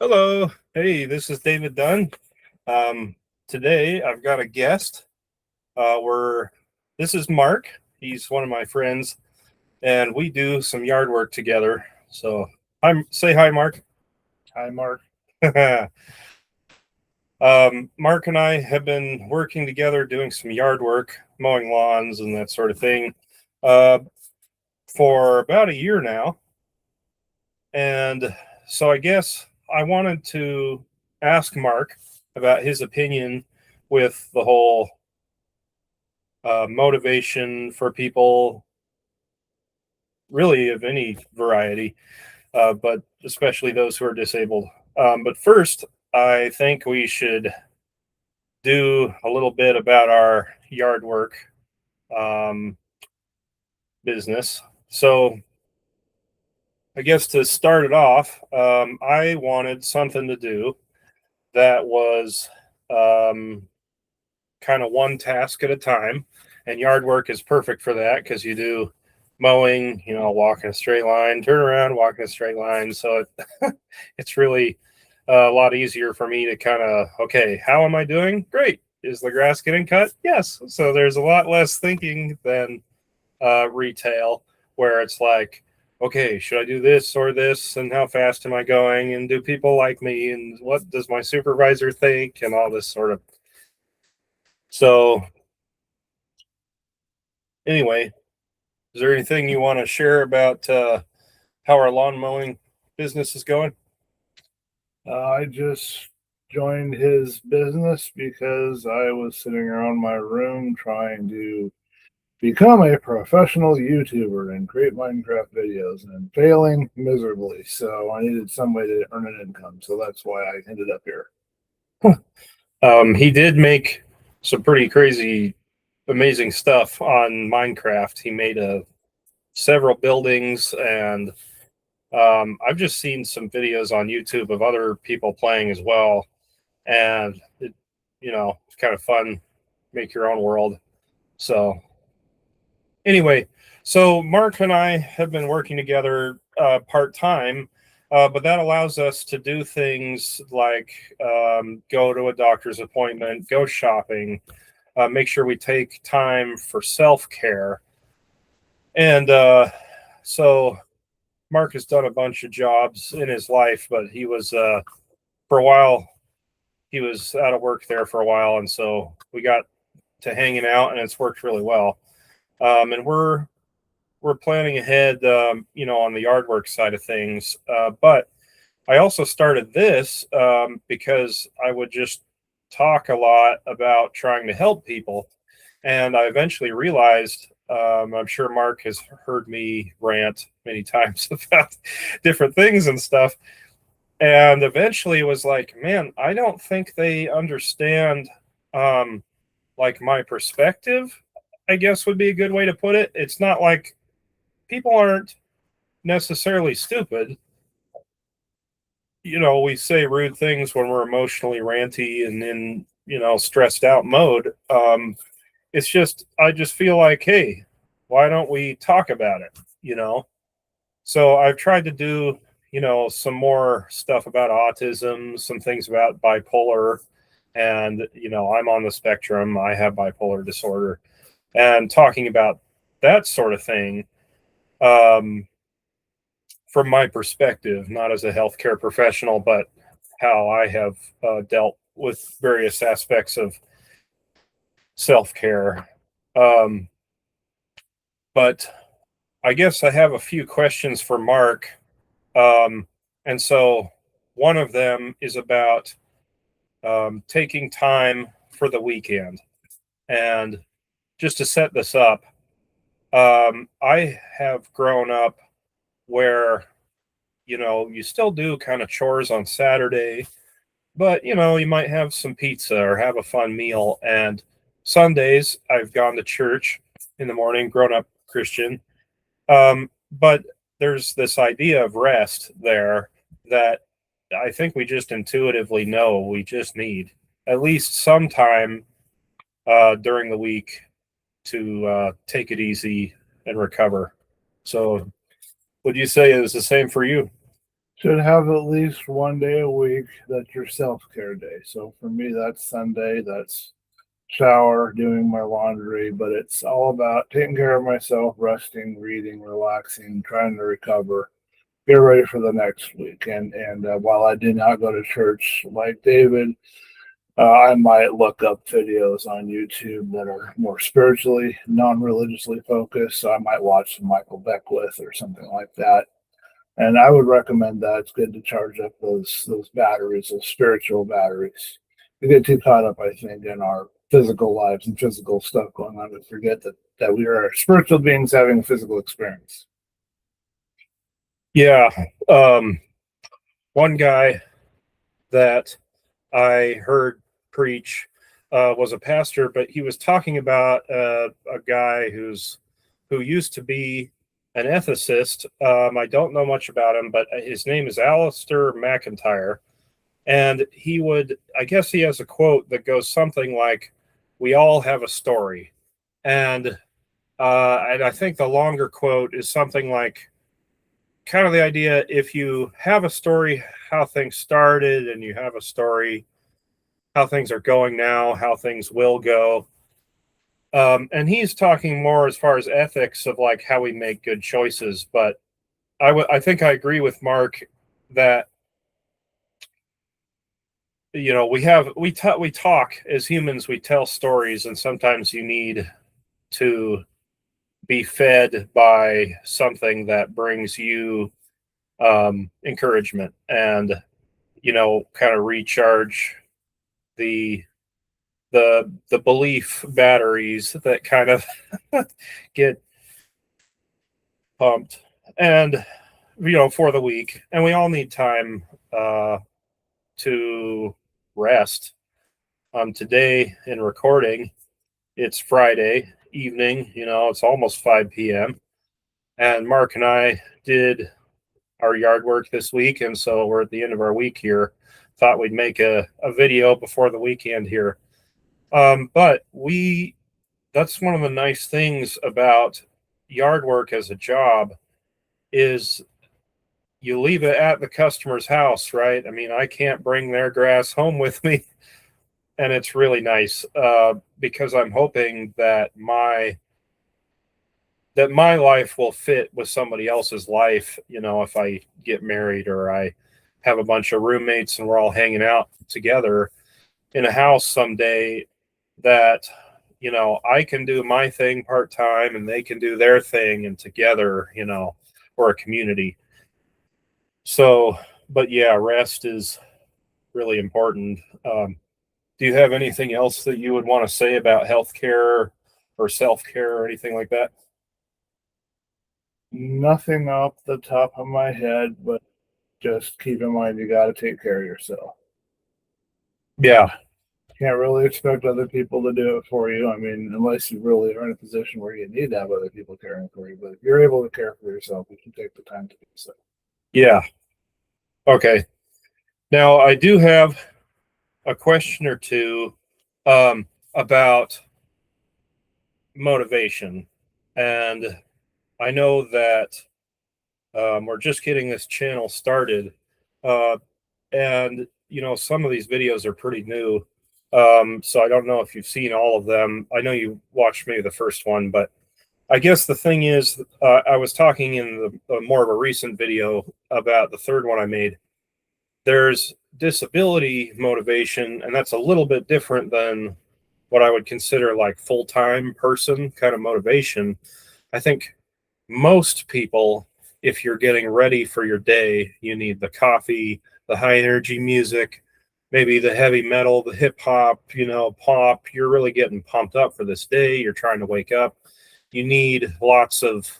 Hello. Hey, this is David Dunn. Um, Today I've got a guest. We're This is Mark. He's one of my friends, and we do some yard work together. So, say hi, Mark. Hi, Mark. Mark and I have been working together doing some yard work, mowing lawns and that sort of thing, uh, for about a year now. And so I guess I wanted to ask Mark about his opinion with the whole motivation for people, really of any variety, but especially those who are disabled. But first, I think we should do a little bit about our yard work um, business. So, I guess to start it off, I wanted something to do that was um, kind of one task at a time. And yard work is perfect for that because you do mowing, walk in a straight line, turn around, walk in a straight line. So it's really a lot easier for me to kind of, okay, how am I doing? Great. Is the grass getting cut? Yes. So there's a lot less thinking than retail, where it's like, okay, should I do this or this? And how fast am I going? And do people like me? And what does my supervisor think? And all this sort of. So anyway, is there anything you want to share about how our lawn mowing business is going? I just joined his business because I was sitting around my room trying to become a professional YouTuber and create Minecraft videos and failing miserably. So I needed some way to earn an income. So that's why I ended up here. He did make some pretty crazy, amazing stuff on Minecraft. He made several buildings, and I've just seen some videos on YouTube of other people playing as well. And it's kind of fun. Make your own world. So anyway, so Mark and I have been working together part time, but that allows us to do things like go to a doctor's appointment, go shopping, make sure we take time for self care. And so Mark has done a bunch of jobs in his life, but he was, for a while, he was out of work there for a while. And so we got to hanging out, and it's worked really well. And we're planning ahead, on the yard work side of things. But I also started this because I would just talk a lot about trying to help people. And I eventually realized, I'm sure Mark has heard me rant many times about different things and stuff. And eventually it was like, man, I don't think they understand, um, like my perspective, I guess would be a good way to put it. It's not like people aren't necessarily stupid. We say rude things when we're emotionally ranty and in, stressed out mode. It's just, I just feel like, hey, why don't we talk about it? You know? So I've tried to do, some more stuff about autism, some things about bipolar. And, I'm on the spectrum. I have bipolar disorder. And talking about that sort of thing, um, from my perspective, not as a healthcare professional, but how I have dealt with various aspects of self care. Um, but I guess I have a few questions for Mark. Um, and so one of them is about taking time for the weekend. And just to set this up, I have grown up where, you still do kind of chores on Saturday, but you might have some pizza or have a fun meal. And Sundays, I've gone to church in the morning, grown up Christian. But there's this idea of rest there that I think we just intuitively know we just need at least some time during the week to take it easy and recover. So, would you say it was the same for you? should have at least one day a week that's your self-care day. So for me, that's Sunday. That's shower, doing my laundry, but it's all about taking care of myself, resting, reading, relaxing, trying to recover, get ready for the next week. And while I do not go to church like David, I might look up videos on YouTube that are more spiritually, non-religiously focused. So I might watch some Michael Beckwith or something like that. And I would recommend that. It's good to charge up those batteries, those spiritual batteries. We get too caught up, I think, in our physical lives and physical stuff going on. We forget that we are spiritual beings having a physical experience. Yeah. One guy that I heard preach was a pastor, but he was talking about a guy who used to be an ethicist. I don't know much about him, but his name is Alistair McIntyre. And I guess he has a quote that goes something like, "We all have a story." And I think the longer quote is something like, kind of the idea, if you have a story, how things started, and you have a story, how things are going now, how things will go. And he's talking more as far as ethics of like how we make good choices. But I think I agree with Mark that, you know, we talk as humans, we tell stories, and sometimes you need to be fed by something that brings you encouragement and, you know, kind of recharge the the belief batteries that kind of get pumped, and, you know, for the week. And we all need time to rest. Today in recording, it's Friday evening, you know, it's almost 5 p.m. And Mark and I did our yard work this week. And so we're at the end of our week here. Thought we'd make a video before the weekend here. But that's one of the nice things about yard work as a job is you leave it at the customer's house, right? I mean, I can't bring their grass home with me. And it's really nice because I'm hoping that my life will fit with somebody else's life. You know, if I get married or I have a bunch of roommates and we're all hanging out together in a house someday, that, you know, I can do my thing part time and they can do their thing, and together, you know, we're a community. So, but yeah, rest is really important. Do you have anything else that you would want to say about healthcare or self-care or anything like that? Nothing off the top of my head, but just keep in mind you got to take care of yourself. Yeah. Can't really expect other people to do it for you. I mean, unless you really are in a position where you need to have other people caring for you. But if you're able to care for yourself, you can take the time to do so. Yeah. Okay. Now, I do have a question or two about motivation. And I know that we're just getting this channel started. Uh, and, you know, some of these videos are pretty new. So I don't know if you've seen all of them. I know you watched maybe the first one, but I guess the thing is, I was talking in the more of a recent video about the third one I made. There's disability motivation, and that's a little bit different than what I would consider like full-time person kind of motivation. I think most people, if you're getting ready for your day, you need the coffee, the high energy music, maybe the heavy metal, the hip hop, you know, pop. You're really getting pumped up for this day. You're trying to wake up. You need lots of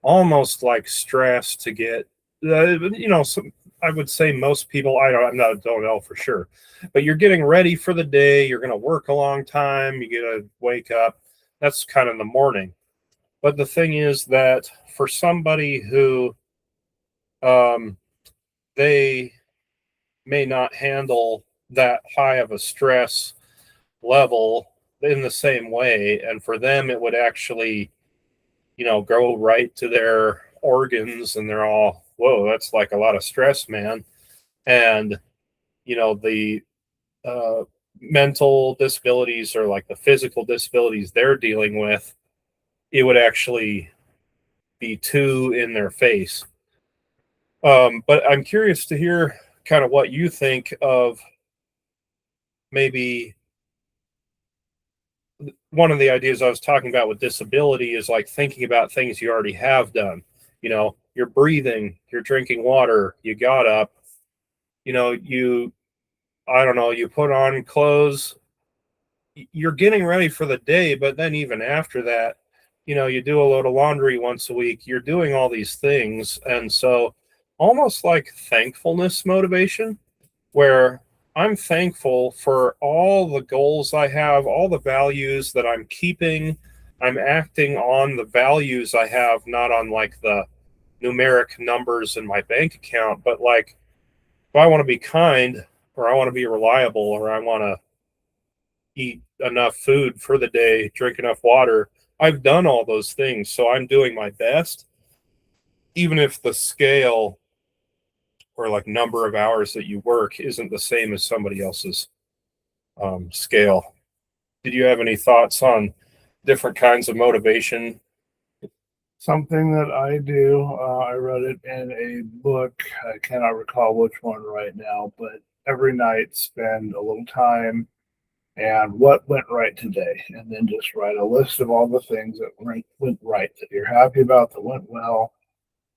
almost like stress to get, you know, some, I would say most people, don't know for sure, but you're getting ready for the day. You're going to work a long time. You get to wake up. That's kind of the morning. But the thing is that for somebody who they may not handle that high of a stress level in the same way, and for them it would actually, you know, go right to their organs, and they're all whoa, that's like a lot of stress, man. And, you know, the mental disabilities or like the physical disabilities they're dealing with, it would actually be too in their face. But I'm curious to hear kind of what you think of maybe one of the ideas I was talking about with disability is like thinking about things you already have done. You know, you're breathing, you're drinking water, you got up, you know, I don't know, you put on clothes, you're getting ready for the day, but then even after that, you know, you do a load of laundry once a week, you're doing all these things. And so almost like thankfulness motivation, where I'm thankful for all the goals I have, all the values that I'm keeping. I'm acting on the values I have, not on like the numeric numbers in my bank account, but like if I want to be kind or I want to be reliable or I want to eat enough food for the day, drink enough water, I've done all those things. So I'm doing my best, even if the scale or like number of hours that you work isn't the same as somebody else's scale. Did you have any thoughts on different kinds of motivation? Something that I do, I read it in a book. I cannot recall which one right now, but every night spend a little time and what went right today, and then just write a list of all the things that went right that you're happy about, that went well,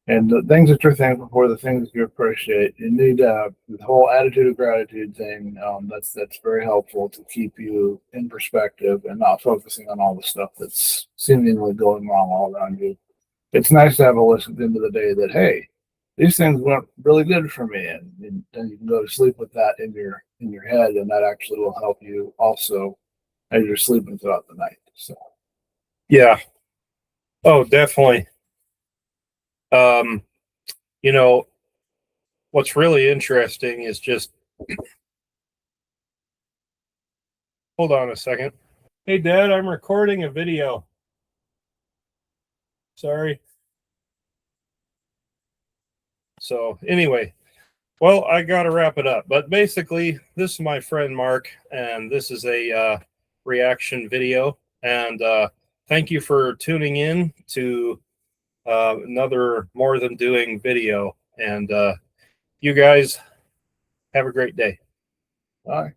and the things that you're thankful for, the things that you appreciate. You need the whole attitude of gratitude thing. That's very helpful to keep you in perspective and not focusing on all the stuff that's seemingly going wrong all around you. It's nice to have a list at the end of the day that, hey, these things went really good for me, and then you can go to sleep with that in your head, and that actually will help you also as you're sleeping throughout the night. So Yeah. Oh, definitely. Um, you know, what's really interesting is just hold on a second. Hey, Dad, I'm recording a video. Sorry. So, anyway, well, I got to wrap it up. But basically, this is my friend Mark, and this is a reaction video. And thank you for tuning in to another More Than Doing video. And you guys have a great day. bye.